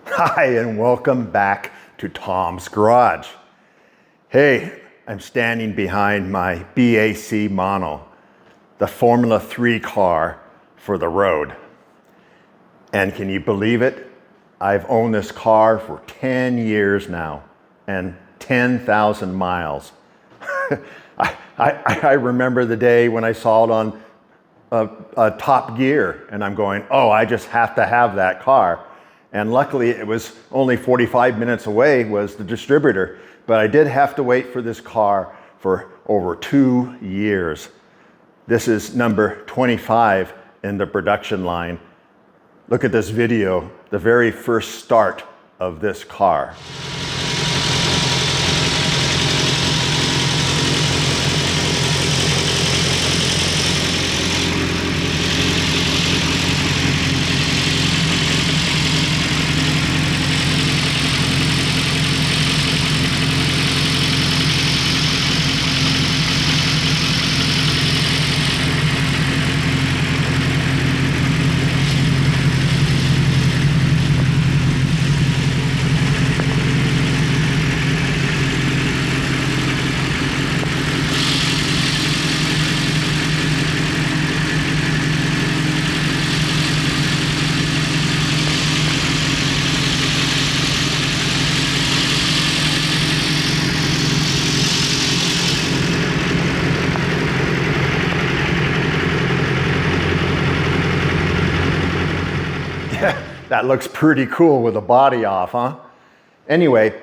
Hi, and welcome back to Tom's Garage. Hey, I'm standing behind my BAC Mono, the Formula 3 car for the road. And can you believe it? I've owned this car for 10 years now and 10,000 miles. I remember the day when I saw it on Top Gear, and I'm going, oh, I just have to have that car. And luckily it was only 45 minutes away was the distributor, but I did have to wait for this car for over 2 years. This is number 25 in the production line. Look at this video, the very first start of this car. That looks pretty cool with the body off, huh? Anyway,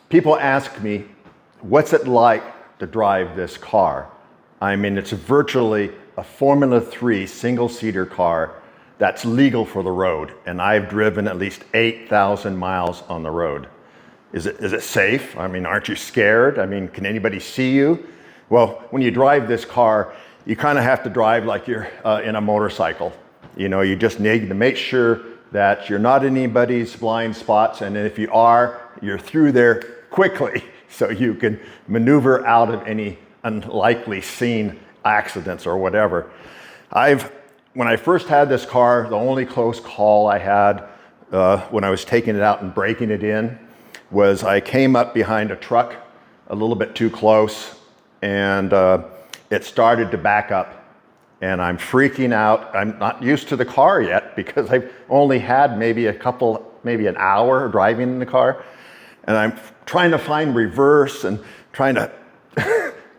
people ask me, what's it like to drive this car? I mean, it's virtually a Formula 3 single-seater car that's legal for the road, and I've driven at least 8,000 miles on the road. Is it safe? I mean, aren't you scared? I mean, can anybody see you? Well, when you drive this car, you kind of have to drive like you're in a motorcycle. You know, you just need to make sure that you're not in anybody's blind spots, and if you are, you're through there quickly so you can maneuver out of any unlikely scene accidents or whatever. When I first had this car, the only close call I had when I was taking it out and breaking it in was I came up behind a truck a little bit too close, and it started to back up. And I'm freaking out. I'm not used to the car yet because I've only had maybe an hour driving in the car. And I'm trying to find reverse and trying to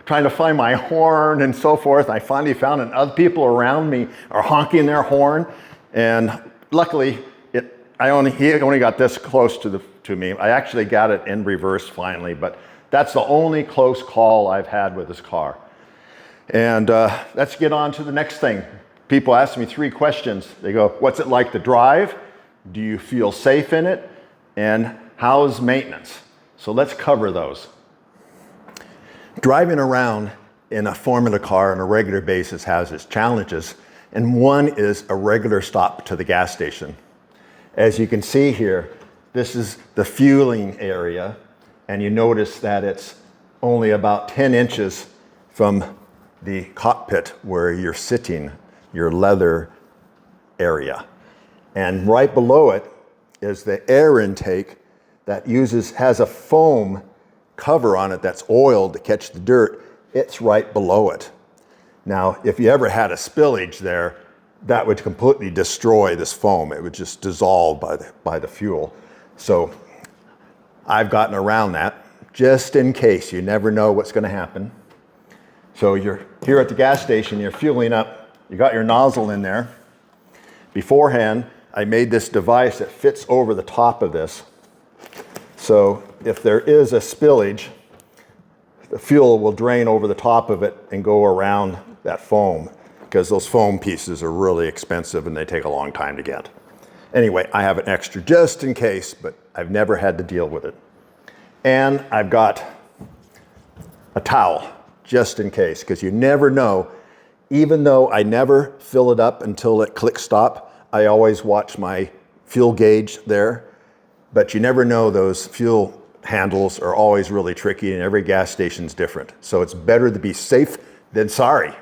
find my horn and so forth. I finally found it, and other people around me are honking their horn. And luckily, he only got this close to me. I actually got it in reverse finally, but that's the only close call I've had with this car. And let's get on to the next thing. People ask me 3 questions. They go, what's it like to drive? Do you feel safe in it? And how's maintenance? So let's cover those. Driving around in a Formula car on a regular basis has its challenges, and one is a regular stop to the gas station. As you can see here, this is the fueling area, and you notice that it's only about 10 inches from the cockpit where you're sitting, your leather area. And right below it is the air intake that has a foam cover on it that's oiled to catch the dirt. It's right below it. Now, if you ever had a spillage there, that would completely destroy this foam. It would just dissolve by the fuel. So I've gotten around that just in case. You never know what's going to happen. So you're here at the gas station, you're fueling up, you got your nozzle in there. Beforehand, I made this device that fits over the top of this. So if there is a spillage, the fuel will drain over the top of it and go around that foam, because those foam pieces are really expensive and they take a long time to get. Anyway, I have an extra just in case, but I've never had to deal with it. And I've got a towel, just in case, because you never know. Even though I never fill it up until it clicks stop, I always watch my fuel gauge there. But you never know, those fuel handles are always really tricky, and every gas station's different. So it's better to be safe than sorry.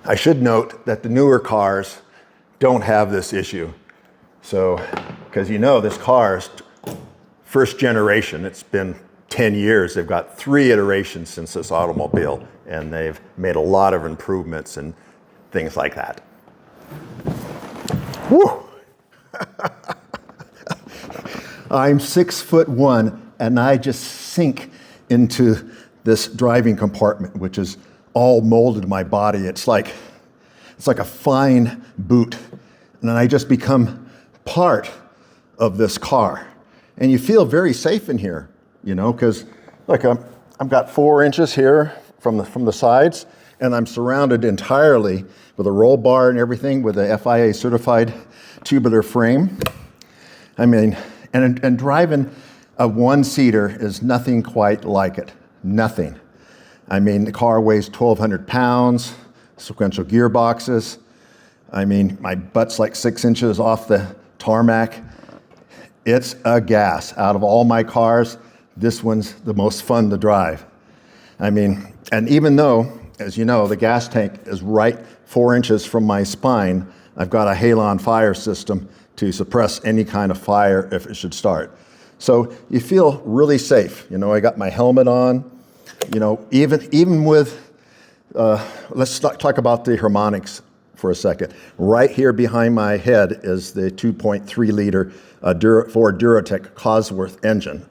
I should note that the newer cars don't have this issue. So because you know this car is first generation. It's been 10 years. They've got 3 iterations since this automobile, and they've made a lot of improvements and things like that. Woo! I'm 6'1", and I just sink into this driving compartment, which is all molded my body. It's like a fine boot, and then I just become part of this car. And you feel very safe in here, you know, because like I've got 4 inches here from the sides, and I'm surrounded entirely with a roll bar and everything with a FIA certified tubular frame. I mean, and driving a 1-seater is nothing quite like it. Nothing. I mean, the car weighs 1,200 pounds, sequential gearboxes. I mean, my butt's like 6 inches off the tarmac. It's a gas. Out of all my cars, this one's the most fun to drive. I mean, and even though, as you know, the gas tank is right 4 inches from my spine, I've got a halon fire system to suppress any kind of fire if it should start. So you feel really safe. You know, I got my helmet on. You know, even with, let's talk about the harmonics for a second. Right here behind my head is the 2.3 liter Ford Duratec Cosworth engine,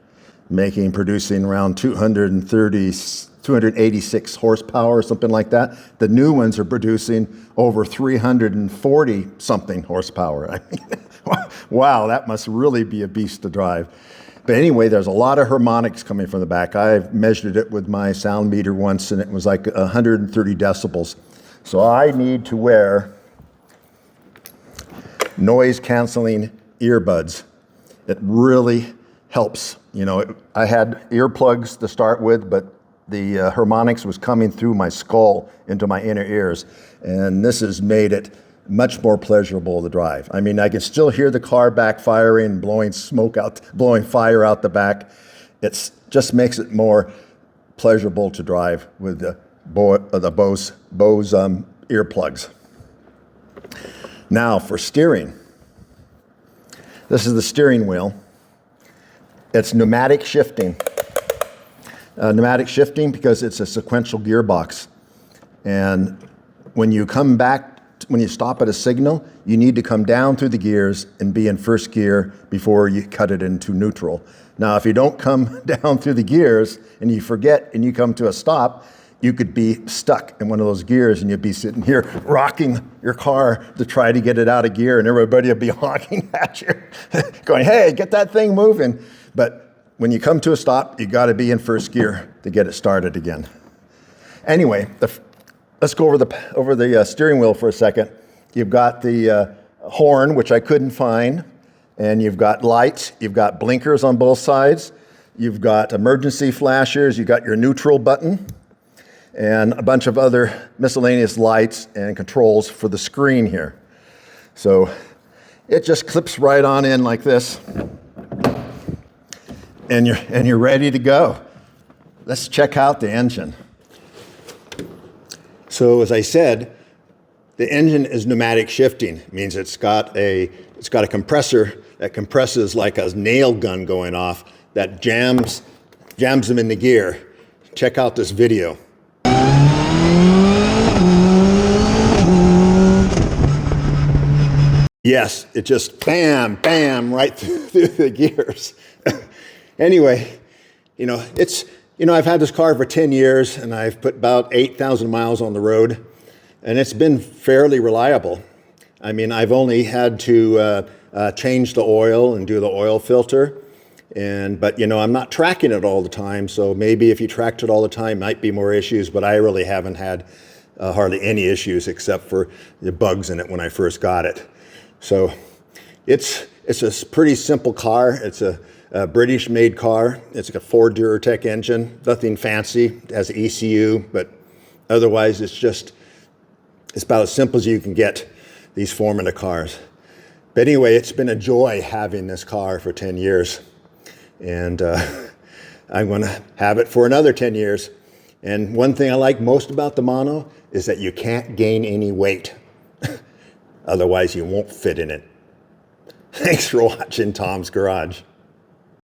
producing around 286 horsepower or something like that. The new ones are producing over 340 something horsepower. I mean, wow, that must really be a beast to drive. But anyway, there's a lot of harmonics coming from the back. I've measured it with my sound meter once, and it was like 130 decibels. So I need to wear noise canceling earbuds. It really helps. You know, I had earplugs to start with, but the harmonics was coming through my skull into my inner ears, and this has made it much more pleasurable to drive. I mean, I can still hear the car backfiring, blowing fire out the back. It just makes it more pleasurable to drive with the Bose earplugs. Now for steering. This is the steering wheel. It's pneumatic shifting. Pneumatic shifting because it's a sequential gearbox. And when you stop at a signal, you need to come down through the gears and be in first gear before you cut it into neutral. Now, if you don't come down through the gears and you forget and you come to a stop, you could be stuck in one of those gears and you'd be sitting here rocking your car to try to get it out of gear, and everybody would be honking at you, going, hey, get that thing moving. But when you come to a stop, you got to be in first gear to get it started again. Anyway, let's go over the steering wheel for a second. You've got the horn, which I couldn't find, and you've got lights, you've got blinkers on both sides, you've got emergency flashers, you've got your neutral button, and a bunch of other miscellaneous lights and controls for the screen here. So it just clips right on in like this, and you're ready to go. Let's check out the engine. So as I said, the engine is pneumatic shifting. It means it's got a compressor that compresses like a nail gun going off that jams them in the gear. Check out this video. Yes, it just bam, bam, right through the gears. Anyway, I've had this car for 10 years, and I've put about 8,000 miles on the road, and it's been fairly reliable. I mean, I've only had to change the oil and do the oil filter, but I'm not tracking it all the time, so maybe if you tracked it all the time, might be more issues, but I really haven't had hardly any issues except for the bugs in it when I first got it. So it's a pretty simple car. It's a British-made car. It's a Ford Duratec engine, nothing fancy. It has an ECU, but otherwise it's about as simple as you can get these Formula cars. But anyway, it's been a joy having this car for 10 years, and I'm going to have it for another 10 years. And one thing I like most about the Mono is that you can't gain any weight. Otherwise, you won't fit in it. Thanks for watching Tom's Garage.